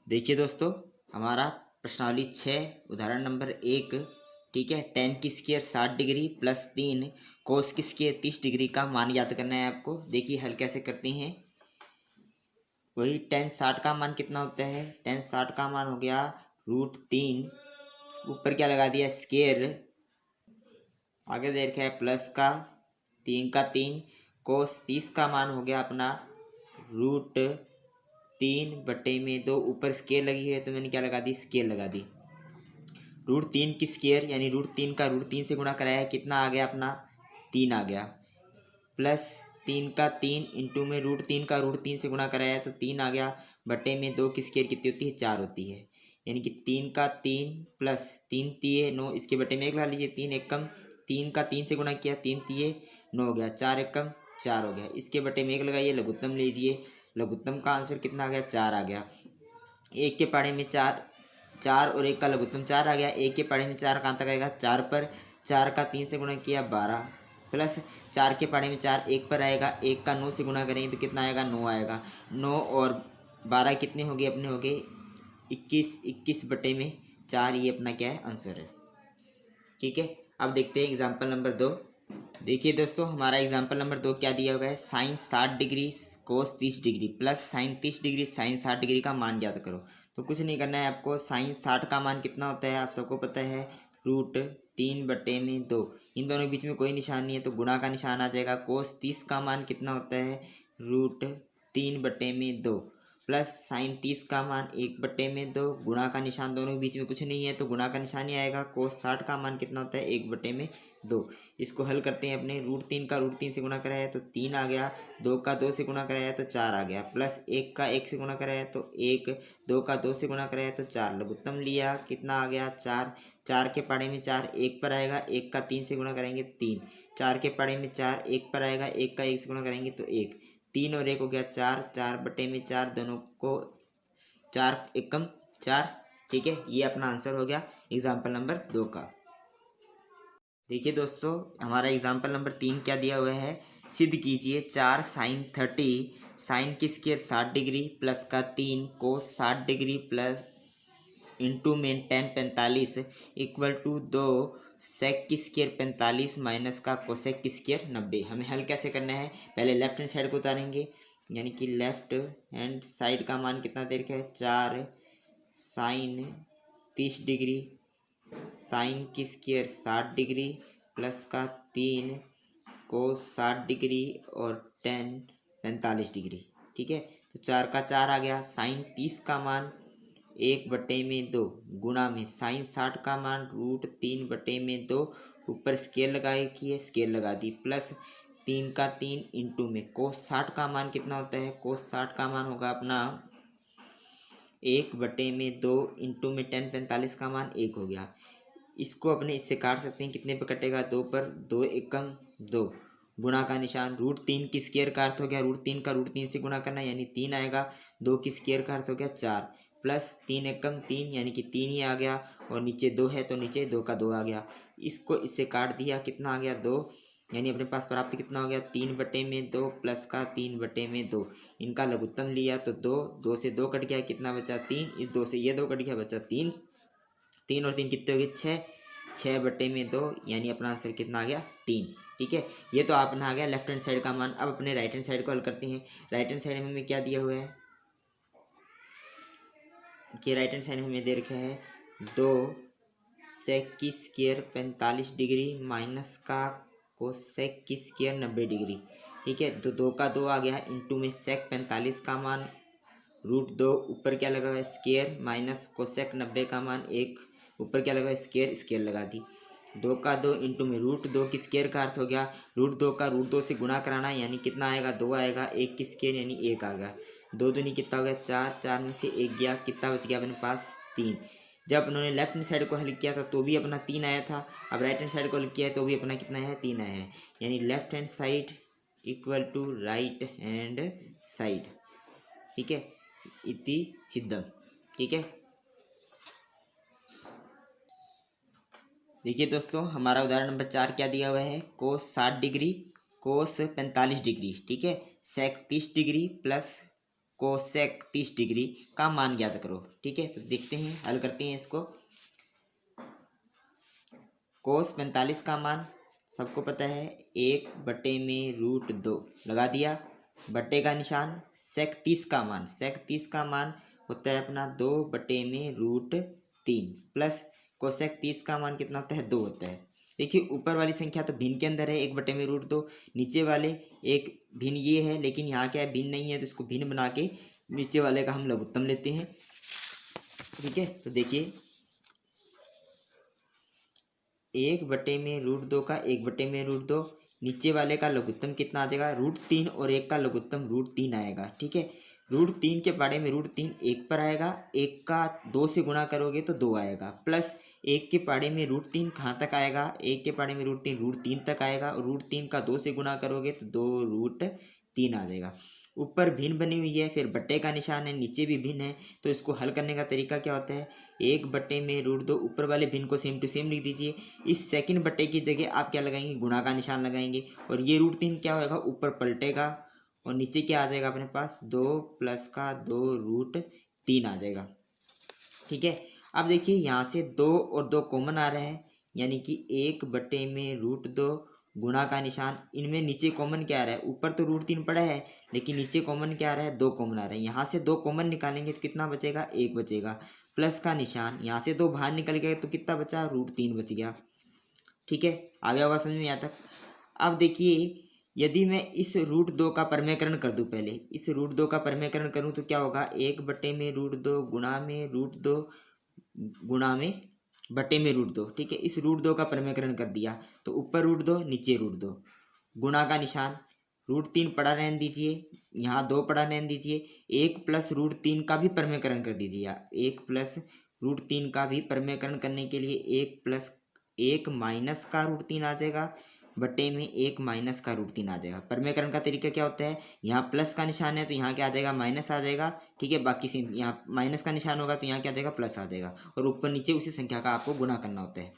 देखिए दोस्तों, हमारा प्रश्नावली 6 उदाहरण नंबर 1, ठीक है। टेन की स्क्वायर 60 डिग्री प्लस 3 कोस की स्क्वायर 30 डिग्री का मान याद करना है आपको। देखिए हल कैसे करते हैं। वही टेन 60 का मान कितना होता है। टेन 60 का मान हो गया √3, ऊपर क्या लगा दिया स्क्वायर, आगे दे रखा है प्लस का 3 का 3, कोस 30 का मान हो गया अपना √3/2। ऊपर स्केल लगी है तो मैंने क्या लगा दी, स्केल लगा दी। √3 की स्केयर यानी √3 का √3 से गुणा कराया है, कितना आ गया अपना 3 आ गया। प्लस 3 का 3 इंटू में √3 का √3 से गुणा कराया है तो 3 आ गया। बटे में 2 की स्केयर कितनी होती है, 4 होती है। यानी कि 3 का 3 प्लस 3 तिये 9, इसके बटे में 1 ला लीजिए। 3 एकम 3 का 3 से गुणा किया, 3 तिये 9 हो गया। 4 एकम 4 हो गया। इसके बटे में 1 लगाइए, लघुत्तम लीजिए। लघुत्तम का आंसर कितना आ गया, 4 आ गया। एक के पाड़े में 4, 4 और 1 का लघुत्तम 4 आ गया। एक के पाड़े में 4 कहाँ तक आएगा, 4 पर। 4 का 3 से गुणा किया 12, प्लस 4 के पाड़े में 4 1 पर आएगा। 1 का 9 से गुणा करेंगे तो कितना आएगा, 9 आएगा। 9 और 12 कितने हो गए अपने, हो गए 21। 21 बटे में 4, ये अपना क्या है, आंसर है। ठीक है, अब देखते हैं एग्जाम्पल नंबर 2। देखिए दोस्तों, हमारा एग्जाम्पल नंबर 2 क्या दिया हुआ है। Sine 60 degree cos 30 degree plus sine 30 degree sine 60 degree का मान ज्ञात करो। तो कुछ नहीं करना है आपको। साइन 60 का मान कितना होता है, आप सबको पता है, √3/2। इन दोनों के बीच में कोई निशान नहीं है तो गुणा का निशान आ जाएगा। कोस 30 का मान कितना होता है, √3/2 प्लस साइन 30 का मान 1/2। गुणा का निशान दोनों के बीच में कुछ नहीं है तो गुणा का निशान ही आएगा। कोस 60 का मान कितना होता है, 1/2। इसको हल करते हैं अपने। √3 का √3 से गुणा कराया तो 3 आ गया। 2 का 2 से गुणा कराया तो 4 आ गया। प्लस 1 का 1 से गुणा कराया तो 1, 2 का 2 से गुणा कराया तो 4, लघुत्तम लिया, कितना आ गया 4। 4 के पाड़े में 4 1 पर आएगा। 1 का 3 से गुणा करेंगे 3। 4 के पाड़े में 4 1 पर आएगा। 1 का 1 से गुणा करेंगे तो 1। 3 और 1 हो गया 4, 4/4, दोनों को 4 एकम 4। ठीक है, ये अपना आंसर हो गया एग्जाम्पल नंबर 2 का। देखिए दोस्तों, हमारा एग्जाम्पल नंबर 3 क्या दिया हुआ है। सिद्ध कीजिए 4 साइन 30 साइन की स्क्वायर 60 डिग्री प्लस का 3 कोस 60 डिग्री प्लस इंटू में टेन 45 इक्वल टू 2 सेक की स्क्वायर 45 माइनस का कोसेक की स्क्वायर 90। हमें हल कैसे करना है, पहले लेफ्ट हैंड साइड को उतारेंगे, यानी कि लेफ्ट हैंड साइड का मान कितना दे रखा है, 4 साइन 30 डिग्री साइन की स्क्वायर 60 डिग्री प्लस का 3 कोस 60 डिग्री और टेन 45 डिग्री। ठीक है, तो 4 का 4 आ गया। साइन 30 का मान 1/2 गुणा में साइन 60 का मान √3/2। ऊपर स्केल लगाए किए, स्केल लगा दी, प्लस 3 का 3 इंटू में कोस 60 का मान कितना होता है, कोस 60 का मान होगा अपना 1/2 इंटू में टेन 45 का मान 1 हो गया। इसको अपने इससे काट सकते हैं, कितने पर कटेगा, 2 पर। 2 एकम 2, गुणा का निशान। √3 की स्क्वायर का अर्थ हो गया √3 का √3 से गुणा करना, यानी 3 आएगा। 2 की स्क्वायर का अर्थ हो गया 4, प्लस 3 एकम 3 यानी कि 3 ही आ गया। और नीचे 2 है तो नीचे 2 का 2 आ गया। इसको इससे काट दिया, कितना आ गया 2, यानी अपने पास प्राप्त कितना हो गया 3/2 प्लस का 3/2। इनका लघुत्तम लिया तो 2, 2 से 2 कट गया, कितना बचा 3। इस 2 से ये 2 कट गया, बचा 3। 3 और 3 कितने हो गए 6, 6/2 यानी अपना आंसर कितना आ गया 3। ठीक है, ये तो अपना आ गया लेफ्ट हैंड साइड का मान। अब अपने राइट हैंड साइड को हल करते हैं। राइट हैंड साइड में हमें क्या दिया हुआ है कि राइट हैंड साइड में हमें दे रखा है 2 सेक की स्क्वायर 45 डिग्री माइनस का कोसेक की स्क्वायर 90 डिग्री। ठीक है, तो 2 का 2 आ गया इंटू में सेक 45 का मान √2, ऊपर क्या लगा हुआ है स्क्वायर, माइनस कोसेक 90 का मान 1, ऊपर क्या लगा स्क्वायर, स्क्वायर लगा दी। 2 का 2 इंटू में √2 की स्क्वायर का अर्थ हो गया √2 का √2 से गुणा कराना, यानी कितना आएगा 2 आएगा। 1 की स्क्वायर यानी 1 आ गया। 2 दूनी कितना हो गया 4, 4 में से 1 गया, कितना बच गया अपने पास 3। जब उन्होंने लेफ्ट हैंड साइड को हल किया था तो भी अपना 3 आया था। अब राइट हैंड साइड को हल किया है तो भी अपना कितना है 3 आया है, यानी left hand side equal to right hand side. ठीक है, इति सिद्धम। ठीक है, देखिए दोस्तों, हमारा उदाहरण नंबर 4 क्या दिया हुआ है। कोस 60 डिग्री कोस 45 डिग्री, ठीक है, सेक 30 डिग्री प्लस कोसेक 30 डिग्री का मान ज्ञात करो। ठीक है, तो देखते हैं, हल करते हैं इसको। कोस 45 का मान सबको पता है 1/√2 लगा दिया, बट्टे का निशान। सेक 30 का मान होता है अपना 2/√3 प्लस कोसेक 30 का मान कितना होता है 2 होता है। देखिए ऊपर वाली संख्या तो भिन्न के अंदर है 1/√2, नीचे वाले एक भिन्न ये है, लेकिन यहाँ क्या है भिन्न नहीं है, तो इसको भिन्न बना के नीचे वाले का हम लघुत्तम लेते हैं। ठीक है, तो देखिए 1/√2 का 1/√2, नीचे वाले का लघुत्तम कितना आ जाएगा √3 और एक का लघुत्तम √3 आएगा। ठीक है, √3 के पाड़े में √3 एक पर आएगा, एक का 2 से गुणा करोगे तो 2 आएगा, प्लस एक के पाड़े में √3 कहाँ तक आएगा, एक के पाड़े में √3 तक आएगा, और √3 का 2 से गुणा करोगे तो 2√3 आ जाएगा। ऊपर भिन्न बनी हुई है, फिर बट्टे का निशान है, नीचे भी भिन्न है, तो इसको हल करने का तरीका क्या होता है 1/√2, ऊपर वाले भिन्न को सेम टू सेम लिख दीजिए। इस सेकंड बट्टे की जगह आप क्या लगाएंगे गुणा का निशान लगाएंगे, और ये √3 क्या होगा ऊपर पलटेगा और नीचे क्या आ जाएगा अपने पास 2 प्लस का 2√3 आ जाएगा। ठीक है, अब देखिए यहाँ से 2 और 2 कॉमन आ रहा है, यानी कि 1/√2 गुणा का निशान, इनमें नीचे कॉमन क्या आ रहा है, ऊपर तो √3 पड़ा है लेकिन नीचे कॉमन क्या आ रहा है 2 कॉमन आ रहा है। यहाँ से 2 कॉमन निकालेंगे तो कितना बचेगा 1 बचेगा, प्लस का निशान, यहाँ से 2 बाहर निकल गए तो कितना बचा √3 बच गया। ठीक है, आगे होगा समझ में यहाँ तक। अब देखिए यदि मैं इस √2 का परमेकरण कर दूं, पहले इस √2 का परमेकरण करूं तो क्या होगा 1/√2 गुणा में √2 गुणा में बटे में √2। ठीक है, इस √2 का परमेकरण कर दिया तो ऊपर √2 नीचे √2, गुणा का निशान, √3 पड़ा रहने दीजिए, यहाँ 2 पड़ा रहने दीजिए, 1 प्लस √3 का भी परमेकरण कर दीजिए। 1 प्लस √3 का भी परमेकरण करने के लिए 1 प्लस 1 माइनस का √3 आ जाएगा, बटे में 1 माइनस का √3 आ जाएगा। परमेकरण का तरीका क्या होता है, यहाँ प्लस का निशान है तो यहाँ क्या आ जाएगा माइनस आ जाएगा। ठीक है, बाकी सेम, यहाँ माइनस का निशान होगा तो यहाँ क्या आ जाएगा प्लस आ जाएगा, और ऊपर नीचे उसी संख्या का आपको गुणा करना होता है।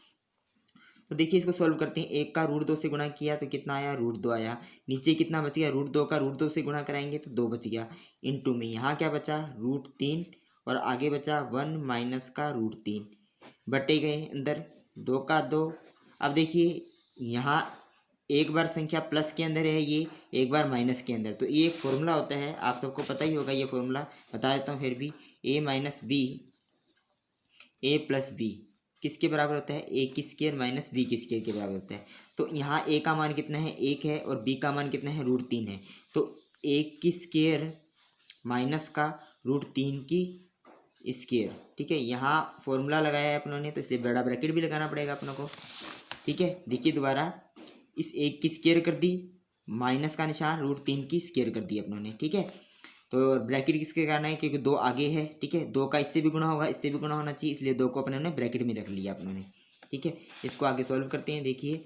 तो देखिए इसको सॉल्व करते हैं, 1 का √2 से गुणा किया तो कितना आया √2 आया, नीचे कितना बच गया √2 का √2 से गुणा कराएंगे तो 2 बच गया, इंटू में यहाँ क्या बचा √3 और आगे बचा 1 माइनस का √3, बटे गए अंदर 2 का 2। अब देखिए यहाँ एक बार संख्या प्लस के अंदर है, ये एक बार माइनस के अंदर, तो ये एक फॉर्मूला होता है, आप सबको पता ही होगा ये फॉर्मूला, बता देता हूँ फिर भी, a minus B A plus B किसके बराबर होता है a की स्क्वायर माइनस b की स्क्वायर के बराबर होता है। तो यहाँ a का मान कितना है 1 है और b का मान कितना है √3 है, तो 1 की स्क्वायर माइनस का √3 की स्क्वायर। ठीक है, यहाँ फॉर्मूला लगाया है अपनों ने तो इसलिए बड़ा ब्रैकेट भी लगाना पड़ेगा अपनों को। ठीक है, देखिए दोबारा इस 1 की स्क्वायर कर दी, माइनस का निशान √3 की स्क्वायर कर दी अपनों ने। ठीक है, तो ब्रैकेट किसके कारण है क्योंकि 2 आगे है। ठीक है, 2 का इससे भी गुणा होगा, इससे भी गुणा होना चाहिए, इसलिए 2 को अपने ने ब्रैकेट में रख लिया अपनों ने। ठीक है, इसको आगे सॉल्व करते हैं। देखिए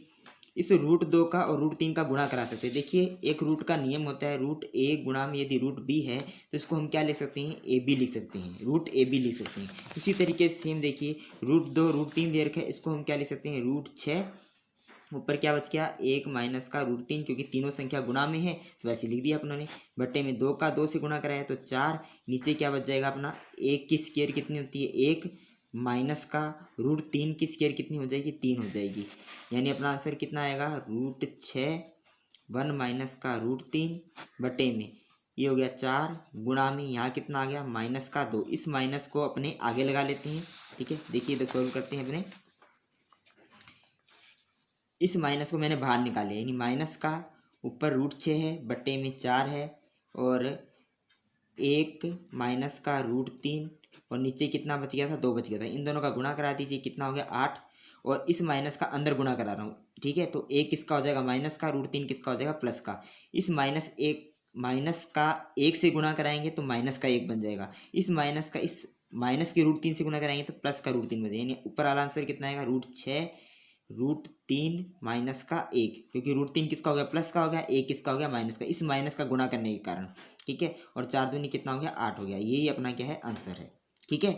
इस √2 का और √3 का गुणा करा सकते हैं। देखिए एक रूट का नियम होता है √a गुणा में यदि √b है तो इसको हम क्या लिख सकते हैं ab लिख सकते हैं, √ab लिख सकते हैं। उसी तरीके से सेम देखिए √2 √3 दे रखा है, इसको हम क्या लिख सकते हैं √6, ऊपर क्या बच गया 1 माइनस का √3, क्योंकि तीनों संख्या गुणा में है तो वैसे लिख दिया अपनों ने, बट्टे में 2 का 2 से गुणा कराया तो 4, नीचे क्या बच जाएगा अपना 1 की स्क्वायर कितनी होती है 1, माइनस का √3 की स्क्वायर कितनी हो जाएगी 3 हो जाएगी, यानी अपना आंसर कितना आएगा √6 1 माइनस का √3 बटे में ये हो गया 4 गुणा में यहाँ कितना आ गया माइनस का 2, इस माइनस को अपने आगे लगा लेते हैं। ठीक है, देखिए इधर सॉल्व करते हैं अपने, इस माइनस को मैंने बाहर निकाले, यानी माइनस का ऊपर √6 है बट्टे में 4 है और 1 माइनस का √3 और नीचे कितना बच गया था 2 बच गया था, इन दोनों का गुणा करा दीजिए कितना हो गया 8, और इस माइनस का अंदर गुणा करा रहा हूँ। ठीक है, तो 1 किसका हो जाएगा माइनस का, √3 किसका हो जाएगा प्लस का, इस माइनस का 1 से गुणा कराएंगे तो माइनस का 1 बन जाएगा, इस माइनस के √3 से गुणा कराएंगे तो प्लस का √3 बन जाएगा, यानी ऊपर वाला आंसर कितना आएगा √6 √3 माइनस का 1, क्योंकि √3 किसका हो गया प्लस का हो गया, 1 किसका हो गया माइनस का, इस माइनस का गुणा करने के कारण। ठीक है, और 4 दूनी कितना हो गया 8 हो गया, यही अपना क्या है आंसर है। ठीक है,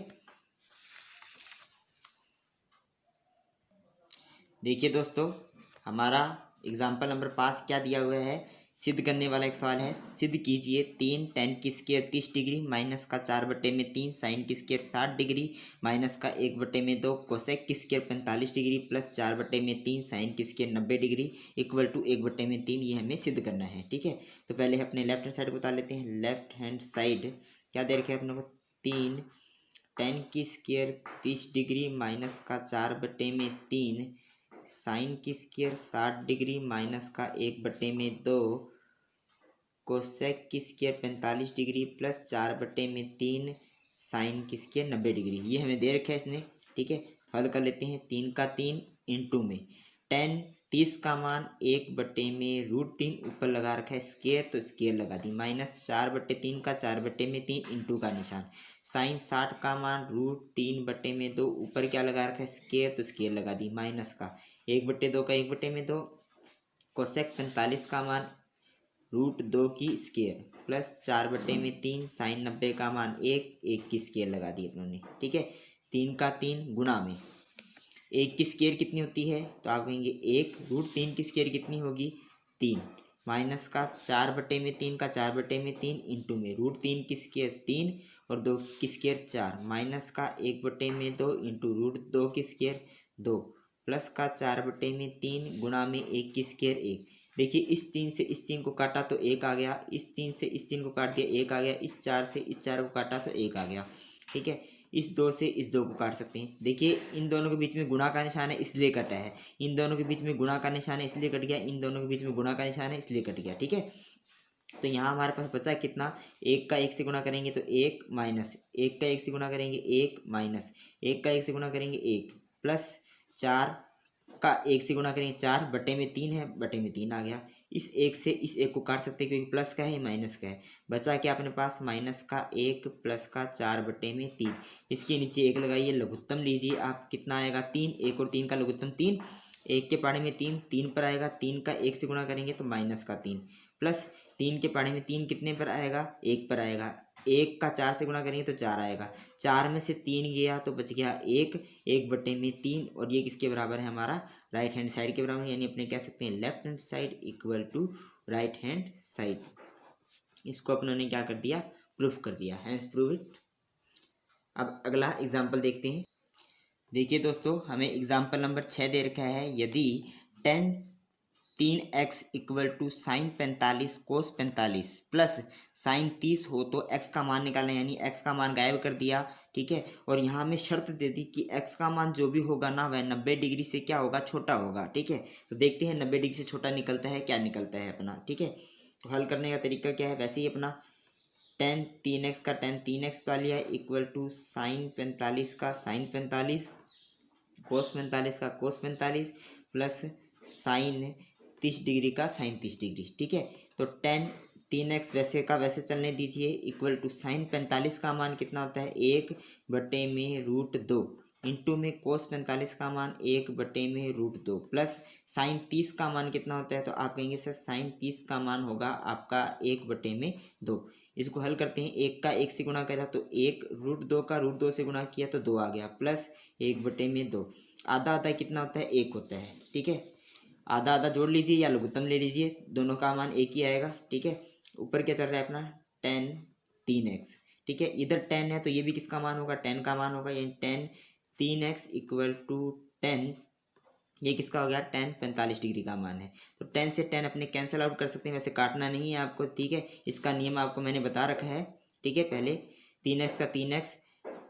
देखिए दोस्तों हमारा एग्जाम्पल नंबर 5 क्या दिया हुआ है सिद्ध करने वाला एक सवाल है। सिद्ध कीजिए 3 tan की स्क्वायर 30 डिग्री माइनस का 4/3 साइन की स्क्वायर 60 डिग्री माइनस का 1/2 कोसेक की स्क्वायर 45 डिग्री प्लस 4/3 साइन की स्क्वायर 90 डिग्री इक्वल टू 1/3। ये हमें सिद्ध करना है। ठीक है, तो पहले अपने लेफ्ट हैंड साइड को बता लेते हैं। लेफ्ट हैंड साइड क्या दे रखे हैं अपने को, 3 tan की स्क्वायर 30 डिग्री माइनस का 4/3 साइन की स्क्वायर 60 डिग्री माइनस का 1/2 कोसेक की स्क्वायर 45 डिग्री प्लस 4/3 साइन की स्क्वायर 90 डिग्री। ये हमें दे रखा है इसने। ठीक है, हल कर लेते हैं। 3 का 3 इंटू में tan 30 का मान 1/√3 ऊपर लगा रखा है स्क्वायर, तो स्क्वायर लगा दी माइनस 4/3 का 4/3 इंटू का निशान। साइन 60 का मान √3/2 ऊपर क्या लगा रखा है स्क्वायर, तो स्क्वायर लगा दी माइनस का 1/2 का 1/2 कोसेक 45 का मान √2 की स्क्वायर प्लस 4/3 साइन 90 का मान 1 की स्क्वायर लगा दी अपनों ने। ठीक है, 3 का 3 गुणा में 1 की स्क्वायर कितनी होती है, तो आप कहेंगे 1 √3 की स्क्वायर कितनी होगी 3 माइनस का 4/3 का 4/3 इंटू में √3 की स्क्वायर 3 और 2 की स्क्वायर 4 माइनस का 1/2 इंटू √2 की स्क्वायर 2 प्लस का 4/3 गुणा में 1 की स्क्वायर 1। देखिए इस 3 से इस 3 को काटा तो 1 आ गया, इस 3 से इस 3 को काट दिया 1 आ गया, इस 4 से इस 4 को काटा तो 1 आ गया। ठीक है, इस 2 से इस 2 को काट सकते हैं। देखिए इन दोनों के बीच में गुणा का निशान है इसलिए कटा है, इन दोनों के बीच में गुणा का निशान है इसलिए कट गया, इन दोनों के बीच में गुणा का निशान है इसलिए कट गया। ठीक है, तो यहाँ हमारे पास बचा कितना, 1 का 1 से गुणा करेंगे तो 1 माइनस 1 का 1 से गुणा करेंगे 1 माइनस 1 का 1 से गुणा करेंगे 1 प्लस 4 का 1 से गुणा करेंगे 4/3 है, बटे में 3 आ गया। इस 1 से इस 1 को काट सकते हैं क्योंकि प्लस का है माइनस का है। बचा क्या अपने पास, माइनस का 1 प्लस का 4/3। इसके नीचे 1 लगाइए, लघुत्तम लीजिए आप, कितना आएगा 3। 1 और 3 का लघुत्तम 3, 1 के पाड़े में 3 3 पर आएगा, 3 का 1 से गुणा करेंगे तो माइनस का 3 प्लस 3 के पाड़े में 3 कितने पर आएगा 1 पर आएगा, 1 का 4 से गुणा करेंगे तो 4 आएगा, 4 में से 3 गया तो बच गया 1, 1/3 और ये किसके बराबर है हमारा राइट हैंड साइड के बराबर, यानी अपने कह सकते हैं left hand side equal to right hand side. इसको अपनों ने क्या कर दिया, प्रूफ कर दिया, हैंस प्रूव इट। अब अगला एग्जाम्पल देखते हैं। देखिए दोस्तों हमें एग्जाम्पल नंबर 6 दे रखा है। यदि tan 3x equal to sine 45 cos 45 plus sine 30 हो तो x का मान निकालें, यानी x का मान गायब कर दिया। ठीक है, और यहाँ हमें शर्त दे दी कि x का मान जो भी होगा ना वह 90 डिग्री से क्या होगा, छोटा होगा। ठीक है, तो देखते हैं 90 डिग्री से छोटा निकलता है क्या निकलता है अपना। ठीक है, तो हल करने का तरीका क्या है, वैसे ही अपना tan 3x का tan 3x का लिया इक्वल टू साइन 45 का साइन 45 कोस 45 का कोस 45 प्लस साइन 30 डिग्री का साइन 30 डिग्री। ठीक है, तो tan 3x वैसे का वैसे चलने दीजिए इक्वल टू साइन 45 का मान कितना होता है 1/√2 इंटू में कोस 45 का मान 1/√2 प्लस साइन 30 का मान कितना होता है, तो आप कहेंगे सर साइन 30 का मान होगा आपका 1/2। इसको हल करते हैं, 1 का 1 से गुणा करा तो 1/√2 का √2 से गुणा किया तो 2 आ गया प्लस 1/2। आधा आधा कितना होता है 1 होता है। ठीक है, आधा आधा जोड़ लीजिए या लघुत्तम ले लीजिए, दोनों का मान 1 ही आएगा। ठीक है, ऊपर क्या चल रहा है अपना tan 3x। ठीक है, इधर tan है तो ये भी किसका मान होगा, tan का मान होगा, यानी tan 3x equal to tan, ये किसका हो गया tan 45 डिग्री का मान है। तो tan से tan अपने कैंसिल आउट कर सकते हैं, वैसे काटना नहीं है आपको। ठीक है, इसका नियम आपको मैंने बता रखा है। ठीक है, पहले 3x का 3x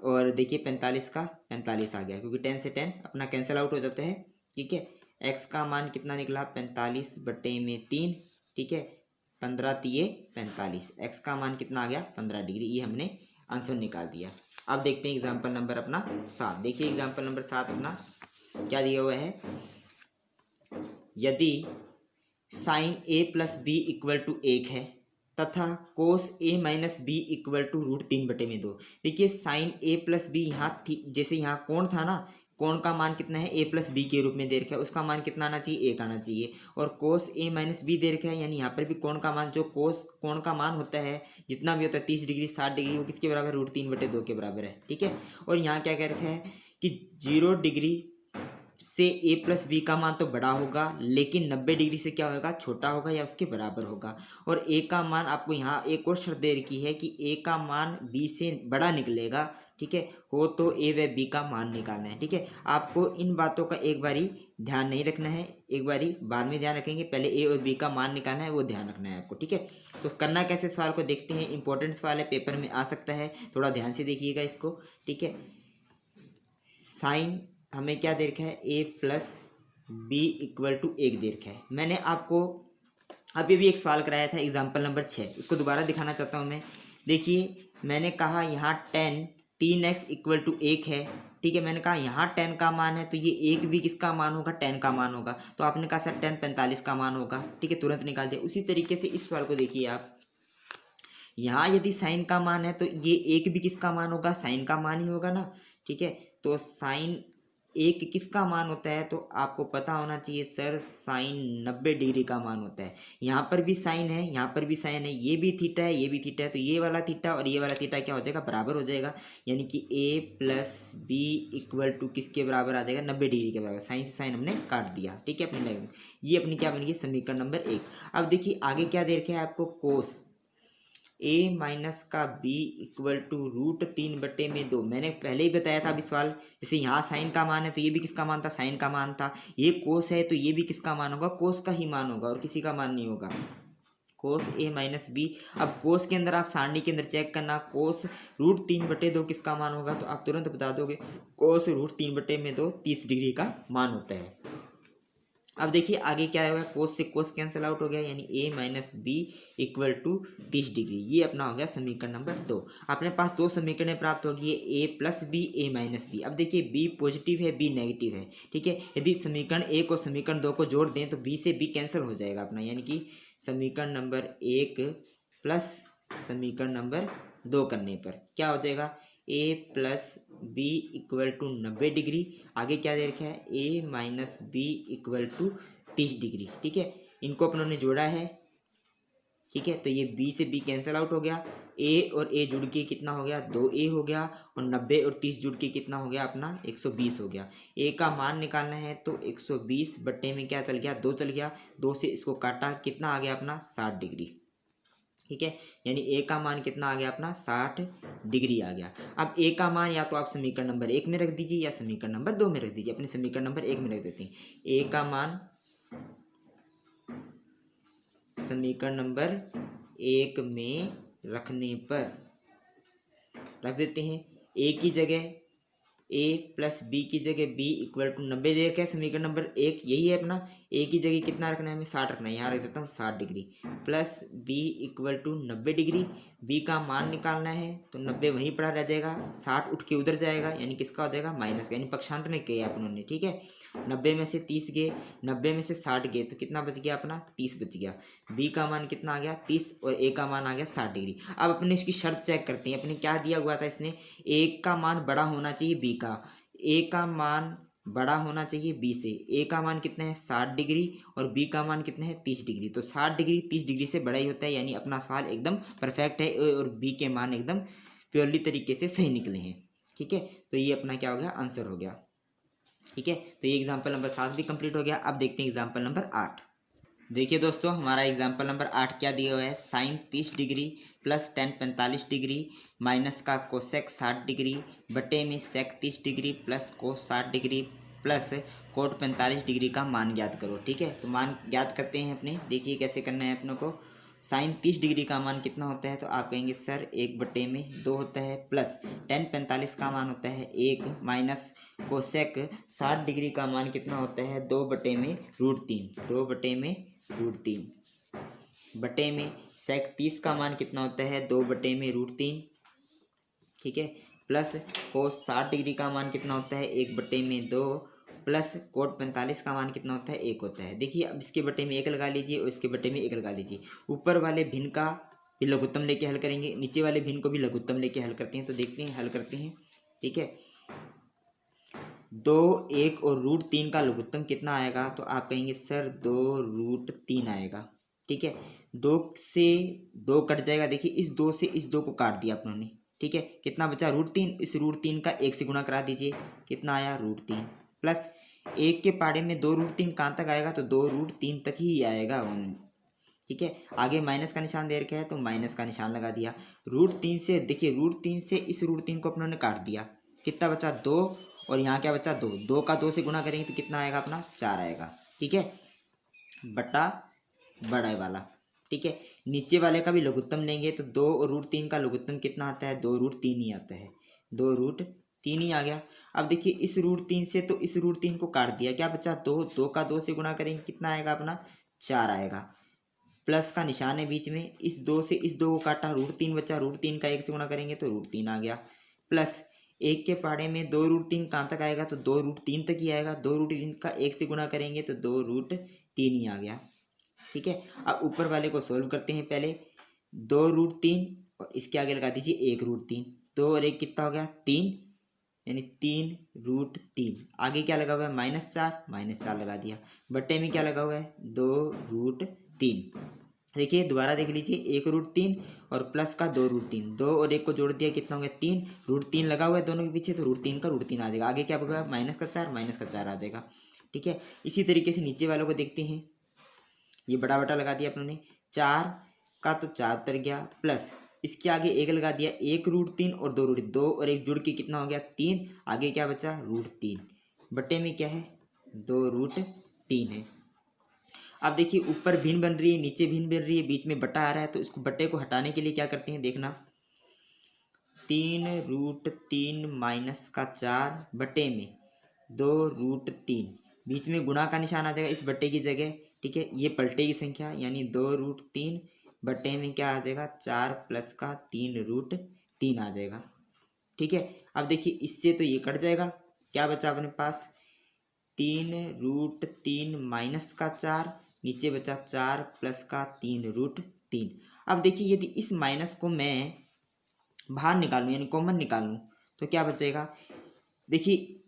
और देखिए 45 का 45 आ गया, क्योंकि tan से tan अपना कैंसिल आउट हो जाता है। ठीक है, x का मान कितना निकला 45/3। ठीक है, 15 तिये 45, x का मान कितना आ गया 15 डिग्री। ये हमने आंसर निकाल दिया। अब देखते हैं एग्जाम्पल नंबर अपना 7। देखिए एग्जाम्पल नंबर 7 अपना क्या दिया हुआ है, यदि sine a plus B equal to 1 है तथा cos a minus B equal to √3/2। देखिए साइन a प्लस बी यहाँ जैसे यहाँ कोण था ना, कोण का मान कितना है a प्लस बी के रूप में दे रखा है, उसका मान कितना आना चाहिए 1 आना चाहिए। और कोस a माइनस बी दे रखा है, यानी यहाँ पर भी कोण का मान, जो कोण का मान होता है जितना भी होता है 30 डिग्री 60 डिग्री, वो किसके बराबर √3/2 के बराबर है। ठीक है, और यहाँ क्या कह रखा है कि 0 डिग्री से ए प्लस बी का मान तो बड़ा होगा, लेकिन 90 डिग्री से क्या होगा, छोटा होगा या उसके बराबर होगा। और ए का मान आपको यहाँ एक और शर्त दे रखी है कि ए का मान बी से बड़ा निकलेगा, ठीक है, हो तो ए व बी का मान निकालना है। ठीक है, आपको इन बातों का एक बारी ध्यान नहीं रखना है, एक बारी बाद में ध्यान रखेंगे, पहले ए और बी का मान निकालना है, वो ध्यान रखना है आपको। ठीक है, तो करना कैसे सवाल को देखते हैं। इंपॉर्टेंट सवाल है, पेपर में आ सकता है, थोड़ा ध्यान से देखिएगा इसको। ठीक है, साइन हमें क्या दे रखा है, ए प्लस बी इक्वल टू 1 दे रखा है। मैंने आपको अभी भी एक सवाल कराया था एग्जाम्पल नंबर 6, उसको दोबारा दिखाना चाहता हूँ मैं। देखिए मैंने कहा यहाँ 10 इक्वल टू 1 है। ठीक है, मैंने कहा यहाँ 10 का मान है, तो ये 1 भी किसका मान होगा, 10 का मान होगा। तो आपने कहा सर 10 45 का मान होगा। ठीक है, तुरंत निकाल दिया। उसी तरीके से इस सवाल को देखिए आप, यहाँ यदि साइन का मान है तो ये 1 भी किसका मान होगा, साइन का मान ही होगा ना। ठीक है, तो साइन 1 किसका मान होता है, तो आपको पता होना चाहिए सर साइन 90 डिग्री का मान होता है। यहाँ पर भी साइन है, यहाँ पर भी साइन है, ये भी थीटा है, ये भी थीटा है, तो ये वाला थीटा और ये वाला थीटा क्या हो जाएगा, बराबर हो जाएगा। यानी कि ए प्लस बी इक्वल टू किसके बराबर आ जाएगा, 90 डिग्री के बराबर। साइन से साइन हमने काट दिया। ठीक है, अपनी लाइन में ये अपनी क्या बन गई, समीकरण नंबर 1। अब देखिए आगे क्या दे रखा है आपको, कोस ए माइनस का बी इक्वल टू √3/2। मैंने पहले ही बताया था अभी सवाल, जैसे यहाँ साइन का मान है तो ये भी किसका मान था, साइन का मान था। ये कोस है तो ये भी किसका मान होगा, कोस का ही मान होगा और किसी का मान नहीं होगा। कोस ए माइनस बी। अब कोस के अंदर आप सारणी के अंदर चेक करना, कोस √3/2 किसका मान होगा, तो आप तुरंत बता दोगे कोस √3/2 30 डिग्री का मान होता है। अब देखिए आगे क्या होगा, कोस से कोस कैंसिल आउट हो गया, यानी A minus B equal to 30 degree. ये अपना हो गया समीकरण नंबर 2। अपने पास 2 समीकरण प्राप्त होगी, ए प्लस बी, ए माइनस बी। अब देखिए बी पॉजिटिव है, बी नेगेटिव है। ठीक है, यदि समीकरण 1 और समीकरण 2 को जोड़ दें तो बी से बी कैंसिल हो जाएगा अपना, यानी कि समीकरण नंबर 1 प्लस समीकरण नंबर 2 करने पर क्या हो जाएगा, A plus B equal to 90 degree. आगे क्या दे रखा है, A minus B equal to 30 degree. ठीक है, इनको अपनों ने जोड़ा है। ठीक है, तो ये बी से बी कैंसिल आउट हो गया, ए और ए जुड़ के कितना हो गया, 2a हो गया, और 90 और 30 जुड़ के कितना हो गया अपना, 120 हो गया। ए का मान निकालना है तो 120 बट्टे में क्या चल गया, 2 चल गया, 2 से इसको काटा, कितना आ गया अपना, 60 डिग्री। ठीक है, यानी ए का मान कितना आ गया अपना, 60 डिग्री आ गया। अब ए का मान या तो आप समीकरण नंबर 1 में रख दीजिए या समीकरण नंबर 2 में रख दीजिए। अपने समीकरण नंबर 1 में रख देते हैं। ए का मान समीकरण नंबर 1 में रखने पर रख देते हैं, ए की जगह ए प्लस बी की जगह बी इक्वल टू 90 दे रखा है, समीकरण नंबर 1 यही है अपना। ए की जगह कितना रखना है हमें, 60 रखना है, यहाँ रख देता हूँ 60 degree, plus B equal to 90 degree. B का मान निकालना है तो 90 वहीं पड़ा रह जाएगा, 60 उठ के उधर जाएगा, यानी किसका हो जाएगा, माइनस का, यानी पक्षांतर में किया आप उन्होंने। ठीक है, 90 में से 30 गए, 90 में से 60 गए, तो कितना बच गया अपना, 30 बच गया। बी का मान कितना आ गया, 30, और ए का मान आ गया 60 डिग्री। अब अपने इसकी शर्त चेक करते हैं। अपने क्या दिया हुआ था इसने, ए का मान बड़ा होना चाहिए बी का, ए का मान बड़ा होना चाहिए बी से। ए का मान कितना है, 60 डिग्री, और बी का मान कितना है, 30 डिग्री। तो 60 डिग्री 30 डिग्री से बड़ा ही होता है, यानी अपना सवाल एकदम परफेक्ट है, ए और बी के मान एकदम प्योरली तरीके से सही निकले हैं। ठीक है, तो ये अपना क्या हो गया, आंसर हो गया। ठीक है, तो ये एग्जाम्पल नंबर 7 भी कंप्लीट हो गया। अब देखते हैं एग्जाम्पल नंबर 8। देखिए दोस्तों, हमारा एग्जाम्पल नंबर 8 क्या दिया हुआ है, sine 30 degree plus tan 45 degree minus का कोसेक 60 डिग्री बटे में sec 30 degree plus cos 60 degree plus cot 45 degree का मान ज्ञात करो। ठीक है, तो मान ज्ञात करते हैं अपने, देखिए कैसे करना है अपनों को। साइन 30 डिग्री का मान कितना होता है, तो आप कहेंगे सर 1/2 होता है, प्लस टेन 45 का मान होता है 1, माइनस कोसेक 60 डिग्री का मान कितना होता है, 2/√3, 2/√3 बटे में सेक 30 का मान कितना होता है, 2/√3। ठीक है, प्लस कोस 60 डिग्री का मान कितना होता है, 1/2, प्लस कोट 45 का मान कितना होता है, 1 होता है। देखिए अब इसके बटे में 1 लगा लीजिए और इसके बटे में 1 लगा लीजिए। ऊपर वाले भिन्न का भी लघुत्तम लेके हल करेंगे, नीचे वाले भिन्न को भी लघुत्तम लेके हल करते हैं। तो देखते हैं, हल करते हैं। ठीक है, 2, 1 और √3 का लघुत्तम कितना आएगा, तो आप कहेंगे सर 2√3 आएगा। ठीक है, 2 से 2 कट जाएगा। देखिए इस 2 से इस 2 को काट दिया अपनों ने। ठीक है, कितना बचा, √3, इस √3 का 1 से गुणा करा दीजिए, कितना आया, √3, प्लस एक के पहाड़े में 2√3 कहाँ तक आएगा, तो 2√3 तक ही आएगा। ठीक है, आगे माइनस का निशान दे रखा है तो माइनस का निशान लगा दिया। √3 से देखिए, √3 से इस √3 को अपनों ने काट दिया, कितना बचा 2, और यहाँ क्या बचा 2, 2 का 2 से गुना करेंगे तो कितना आएगा अपना 4 आएगा। ठीक है, बटा बड़ा वाला। ठीक है, नीचे वाले का भी लघुत्तम लेंगे तो 2 और √3 का लघुत्तम कितना आता है, 2√3 ही आता है, 2√3 ही आ गया। अब देखिए इस √3 से तो इस √3 को काट दिया, क्या बचा 2, 2 का 2 से गुना करेंगे कितना आएगा अपना 4 आएगा। प्लस का निशान है बीच में, इस 2 से इस 2 को काटा, √3 बचा, √3 का 1 से गुणा करेंगे तो √3 आ गया। प्लस एक के पहाड़े में 2√3 कहाँ तक आएगा, तो 2√3 तक ही आएगा, 2√3 का 1 से गुणा करेंगे तो 2√3 ही आ गया। ठीक है, अब ऊपर वाले को सोल्व करते हैं। पहले 2√3 और इसके आगे लगा दीजिए 1√3, 2 और 1 कितना हो गया 3, यानी 3√3। आगे क्या लगा हुआ है -4 लगा दिया, बट्टे में क्या लगा हुआ है 2√3। देखिए दोबारा देख लीजिए, 1√3 और प्लस का 2√3, 2 और 1 को जोड़ दिया कितना हो गया 3, √3 लगा हुआ है दोनों के पीछे तो √3 का √3 आ जाएगा। आगे क्या होगा -4 आ जाएगा। ठीक है, इसी तरीके से नीचे वालों को देखते हैं। ये बड़ा बटा लगा दिया अपनों ने, 4 का तो 4 उतर गया, प्लस इसके आगे 1 लगा दिया, 1√3 और 2√3, 2 और 1 जुड़ के कितना हो गया 3, आगे क्या बचा √3, बटे में क्या है 2√3 है। अब देखिए ऊपर भिन्न बन रही है, नीचे भिन्न बन रही है, बीच में बटा आ रहा है, तो इसको बट्टे को हटाने के लिए क्या करते हैं देखना, 3√3 माइनस का 4 बटे में 2√3, बीच में गुणा का निशान आ जाएगा इस बट्टे की जगह। ठीक है, ये पलटे की संख्या यानी 2√3 बटे में क्या आ जाएगा 4 प्लस का 3√3 आ जाएगा। ठीक है, अब देखिए इससे तो ये कट जाएगा, क्या बचा अपने पास 3√3 माइनस का 4, नीचे बचा 4 प्लस का 3√3। अब देखिए यदि इस माइनस को मैं बाहर निकालूं यानी कॉमन निकालूं तो क्या बचेगा, देखिए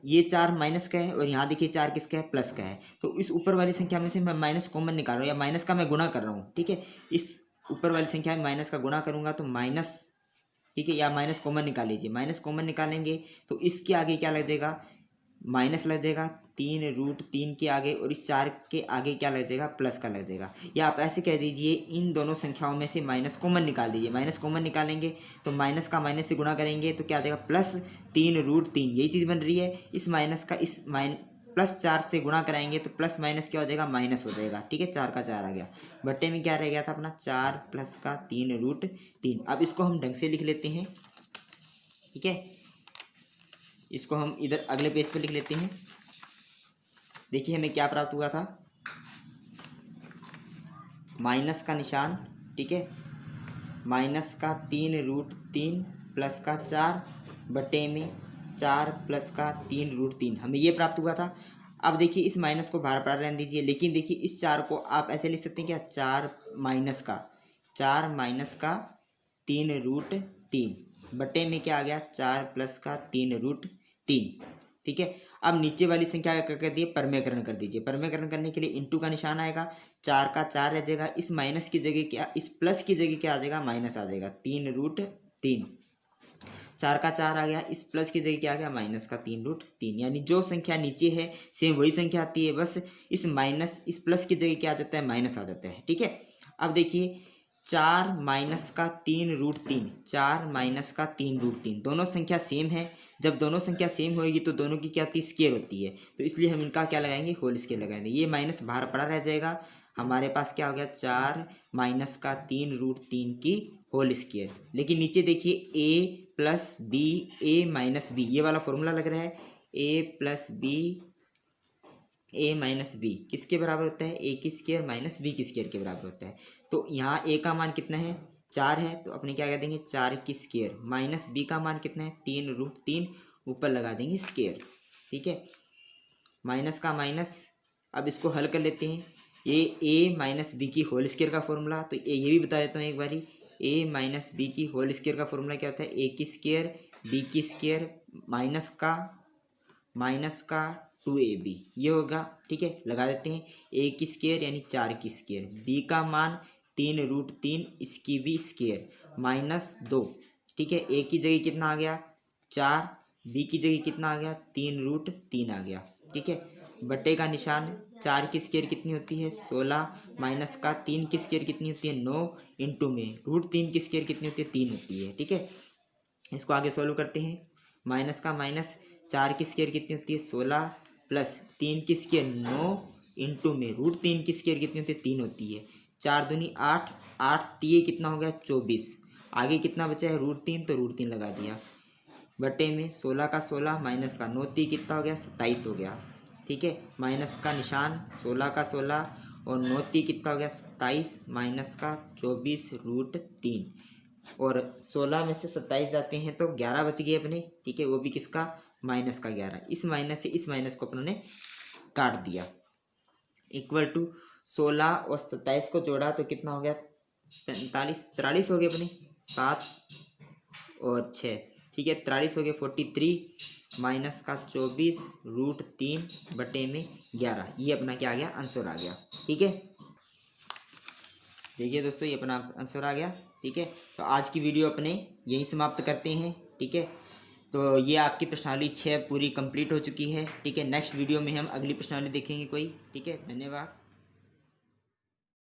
ये 4 माइनस का है और यहाँ देखिए 4 किसका है प्लस का है, तो इस ऊपर वाली संख्या में से मैं माइनस कॉमन निकाल रहा हूँ या माइनस का मैं गुणा कर रहा हूँ। ठीक है, इस ऊपर वाली संख्या में माइनस का गुणा करूँगा तो माइनस, ठीक है, या माइनस कॉमन निकाल लीजिए, माइनस कॉमन निकालेंगे तो इसके आगे क्या लग जाएगा माइनस लग जाएगा 3√3 के आगे, और इस 4 के आगे क्या लग जाएगा प्लस का लग जाएगा। या आप ऐसे कह दीजिए इन दोनों संख्याओं में से माइनस कॉमन निकाल दीजिए, माइनस कॉमन निकालेंगे तो माइनस का माइनस से गुणा करेंगे तो क्या आ जाएगा प्लस 3√3, यही चीज़ बन रही है। इस माइनस का इस प्लस 4 से गुणा कराएंगे तो प्लस माइनस क्या हो जाएगा माइनस हो जाएगा। ठीक है, 4 का 4 आ गया, बट्टे में क्या रह गया था अपना 4 प्लस का 3√3। अब इसको हम ढंग से लिख लेते हैं। ठीक है, इसको हम इधर अगले पेज पे लिख लेते हैं। देखिए हमें क्या प्राप्त हुआ था, माइनस का निशान, ठीक है, माइनस का 3√3 प्लस का 4 बटे में 4 प्लस का 3√3 हमें ये प्राप्त हुआ था। अब देखिए इस माइनस को बाहर पड़ा रहने दीजिए, लेकिन देखिए इस 4 को आप ऐसे लिख सकते हैं क्या 4 माइनस का 3√3 बटे में क्या आ गया 4 प्लस का 3√3। ठीक है, अब नीचे वाली संख्या का कर दिए परमेकरण कर दीजिए, परमेकरण करने के लिए इंटू का निशान आएगा, 4 का 4 रह जाएगा, इस माइनस की जगह क्या, इस प्लस की जगह क्या आ जाएगा माइनस आ जाएगा 3√3, 4 का 4 आ गया, इस प्लस की जगह क्या आ गया माइनस का 3√3, यानी जो संख्या नीचे है सेम वही संख्या आती है, बस इस माइनस इस प्लस की जगह क्या आ जाता है माइनस आ जाता है। ठीक है, अब देखिए 4 माइनस का 3√3, 4 माइनस का 3√3 दोनों संख्या सेम है, जब दोनों संख्या सेम होगी तो दोनों की क्या होती है स्क्वायर होती है, तो इसलिए हम इनका क्या लगाएंगे होल स्क्वायर लगाएंगे, ये माइनस बाहर पड़ा रह जाएगा, हमारे पास क्या हो गया 4 माइनस का 3√3 की होल स्क्वायर। लेकिन नीचे देखिए a plus B a minus B ये वाला फॉर्मूला लग रहा है, a plus B a minus B किसके बराबर होता है a की स्क्वायर माइनस b की स्क्वायर के बराबर होता है। तो यहाँ a का मान कितना है 4 है, तो अपने क्या कर देंगे 4 की स्क्वायर, माइनस b का मान कितना है 3√3 ऊपर लगा देंगे स्क्वायर। ठीक है, माइनस का माइनस, अब इसको हल कर लेते हैं, ये a माइनस बी की होल स्क्वायर का फॉर्मूला, तो ये भी बता देता हूँ एक बारी, a माइनस बी की होल स्क्वायर का फॉर्मूला क्या होता है a की स्क्वायर b की स्क्वायर माइनस का 2ab ये होगा। ठीक है, लगा देते हैं a की स्क्वायर यानी 4 की स्क्वायर, b का मान 3√3 इसकी भी स्क्वायर माइनस 2। ठीक है, a की जगह कितना आ गया 4, b की जगह कितना आ गया 3√3 आ गया। ठीक है। बटे का निशान 4 की स्क्वायर कितनी होती है 16, माइनस का 3 की स्क्वायर कितनी होती है 9, इंटू में √3 की स्क्वायर कितनी होती है 3 होती है, ठीक है। इसको आगे सॉल्व करते हैं। माइनस का माइनस 4 की स्क्वायर कितनी होती है 16, प्लस 3 की स्क्वायर 9, इंटू में √3 की स्क्वायर कितनी होती है 3 होती है। 4 दूनी 8, 8 तिये कितना हो गया 24। आगे कितना बचा है √3, तो √3 लगा दिया। बटे में 16 का 16 माइनस का 9 तिये कितना हो गया 27 हो गया, ठीक है। माइनस का निशान 16 का 16 और 9 तिये कितना हो गया 27, माइनस का 24 √3, और 16 में से 27 जाते हैं तो 11 बच गए अपने, ठीक है। वो भी किसका माइनस का 11। इस माइनस से इस माइनस को अपनों ने काट दिया। इक्वल टू 16 और 27 को जोड़ा तो कितना हो गया 43 हो गए अपने, 7 और 6, ठीक है। 43 हो गए 43, माइनस का 24 √3 बटे में 11। ये अपना क्या आ गया आंसर आ गया, ठीक है। देखिए दोस्तों ये अपना आंसर आ गया, ठीक है। तो आज की वीडियो अपने यहीं समाप्त करते हैं, ठीक है। तो ये आपकी प्रश्नावली 6 पूरी कंप्लीट हो चुकी है, ठीक है। नेक्स्ट वीडियो में हम अगली प्रश्नावली देखेंगे कोई, ठीक है। धन्यवाद।